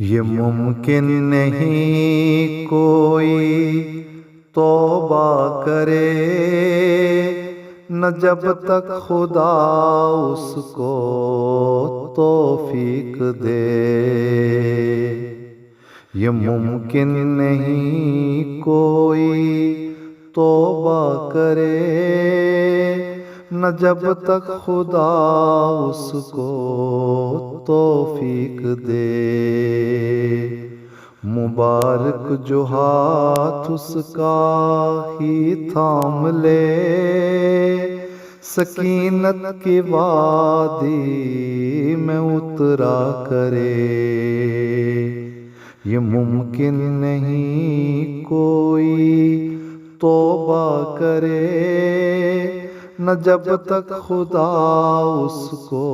ये मुमकिन नहीं कोई तौबा करे न जब तक खुदा उसको तौफीक दे। ये मुमकिन नहीं कोई तौबा करे न जब तक खुदा उसको तौफीक दे। मुबारक जो हाथ उसका ही थाम ले सकीनत की वादी में उतरा करे। ये मुमकिन नहीं कोई तौबा करे न जब तक खुदा उसको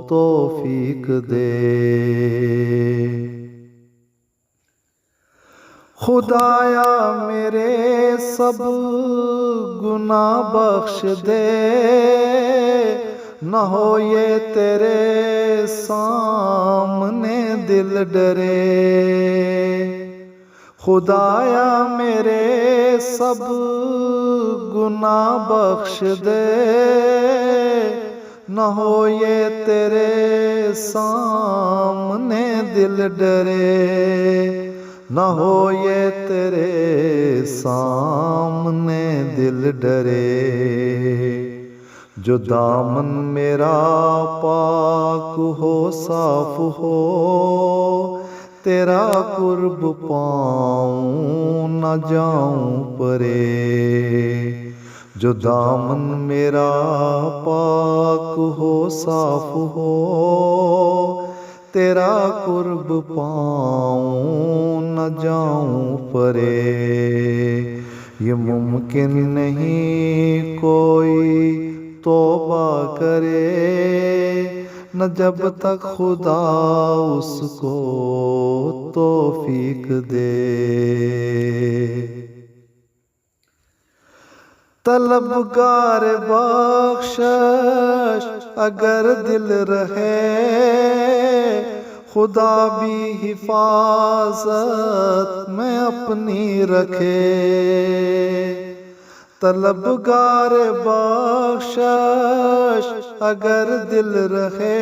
तौफीक दे। खुदाया मेरे सब गुनाह बख्श दे, न हो ये तेरे सामने दिल डरे। खुदाया मेरे सब गुनाह बख्श दे, न हो ये तेरे सामने दिल डरे। न हो ये तेरे सामने दिल डरे। जो दामन मेरा पाक हो साफ हो, तेरा कुर्ब पाऊं न जाऊं परे। जो दामन मेरा पाक हो साफ हो, तेरा कुर्ब पाऊं न जाऊं परे। ये मुमकिन नहीं कोई तौबा करे न जब तक खुदा उसको तौफीक दे। तलबगार बख्शिश अगर दिल रहे, खुदा भी हिफाजत में अपनी रखे। तलबगार बख्शिश अगर दिल रहे,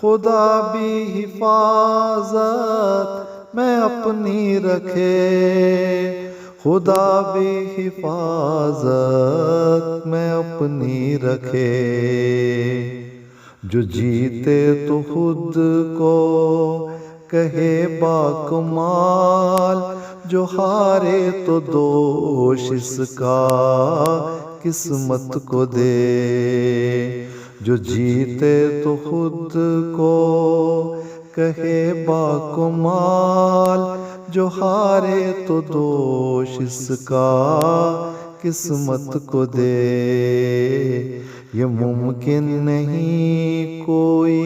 खुदा भी हिफाजत में अपनी रखे। खुदा भी हिफाजत में अपनी रखे। जो जीते तो खुद को कहे बाकमाल, जो हारे तो दोष इसका किस्मत को दे। जो जीते तो खुद को कहे बाकमाल, जो हारे तो दोष इसका किस्मत को दे। ये मुमकिन नहीं कोई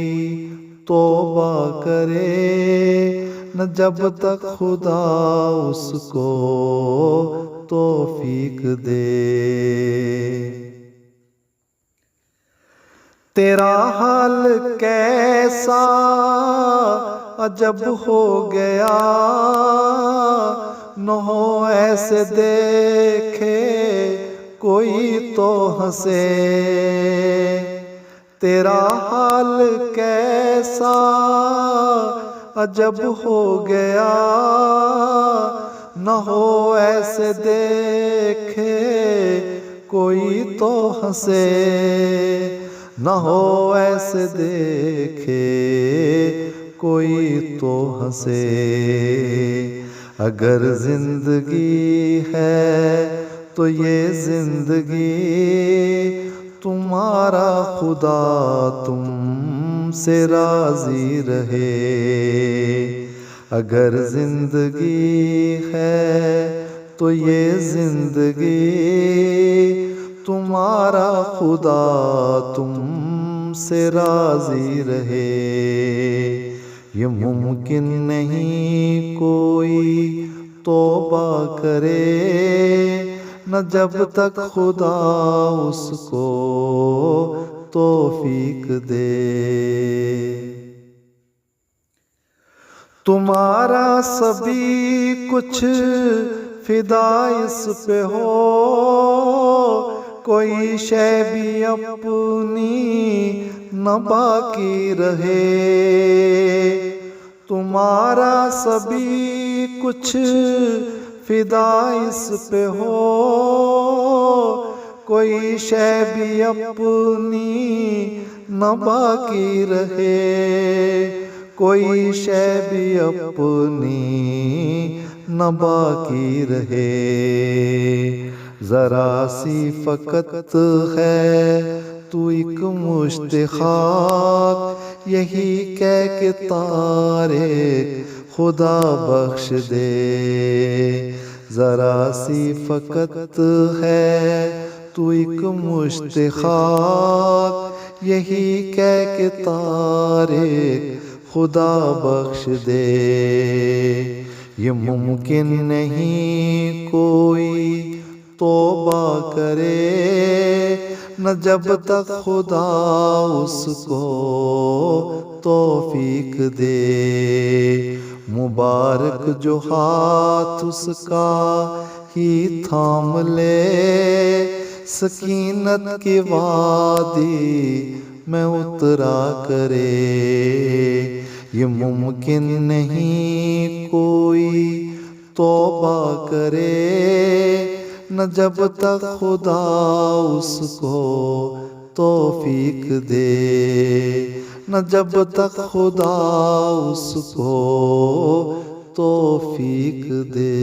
तौबा करे न जब तक खुदा उसको तौफीक दे। तेरा हाल कैसा अजब हो गया, न हो ऐसे देखे कोई तो हंसे। तेरा हाल कैसा अजब हो गया, न हो ऐसे देखे कोई तो हंसे। न हो ऐसे देखे कोई तो हंसे। अगर जिंदगी है तो ये जिंदगी तुम्हारा खुदा तुमसे राजी रहे। अगर जिंदगी है तो ये जिंदगी तुम्हारा खुदा तुमसे राजी रहे। ये मुमकिन नहीं कोई तौबा करे न जब तक खुदा उसको तौफीक दे। तुम्हारा सभी कुछ फिदा इस पे हो, कोई शय भी अपनी न बाकी रहे। तुम्हारा सभी कुछ फिदा इस पे हो, कोई शय भी अपनी न बाकी रहे, कोई शय भी अपनी न बाकी रहे। जरा सी फकत है तू एक मुश्त खाक, यही कह के तारे खुदा बख्श दे। जरा सी फकत है तू एक मुश्त खाक, यही कह के तारे खुदा बख्श दे। ये मुमकिन नहीं कोई तौबा करे, न जब तक खुदा उसको तौफीक दे। मुबारक जो हाथ उसका ही थाम ले, सकीनत की वादी में उतरा करे। ये मुमकिन नहीं कोई तौबा करे, न जब तक खुदा उसको तौफीक दे, न जब तक खुदा उसको तौफीक दे।